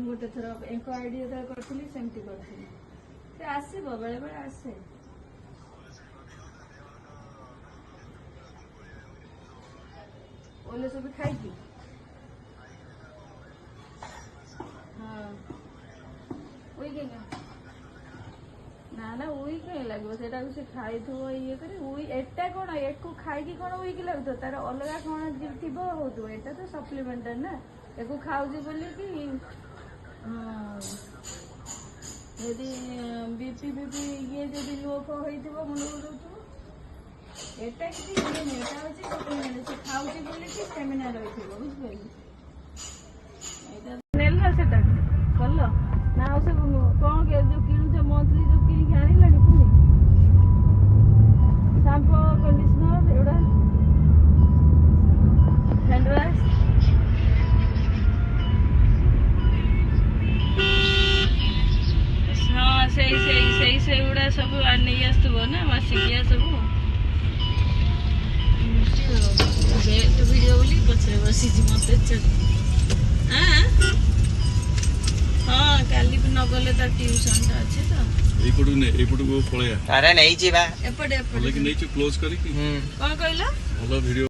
गोटे थर एक आईडी करी सेमती कर आसब बेले बेले आसे ओले सब खाई हाँ ना ना उई कहीं लगे से खाई थो ये एटा कौन एक खाई कौन उईक लगो तार अलग कौन थी हो तो सप्लीमेंट ना एक खाऊँ बोली कि यदि बीपी बीपी ये जब लोप हो मुंड बुलाऊ एटा किसी ये नहीं हूँ से खाऊँ बोली कि स्टेमिना रही बुझे कल ना से कौन जो किणुच मंथली जो कि आनी पुणी शाम्पो कंडीशनर एवढा हैंड वाश हाँ से गुड़ा सब नहीं आसुव ना मसिकिया सब वीडियो बोली पचरे बसी मत हाँ काली भी न गले तार ट्यूशन टा अच्छे तो एपटू को पळया अरे नहीं जी बा एपटे एपटे लेकिन नहीं क्लोज करी कौन कहला भलो वीडियो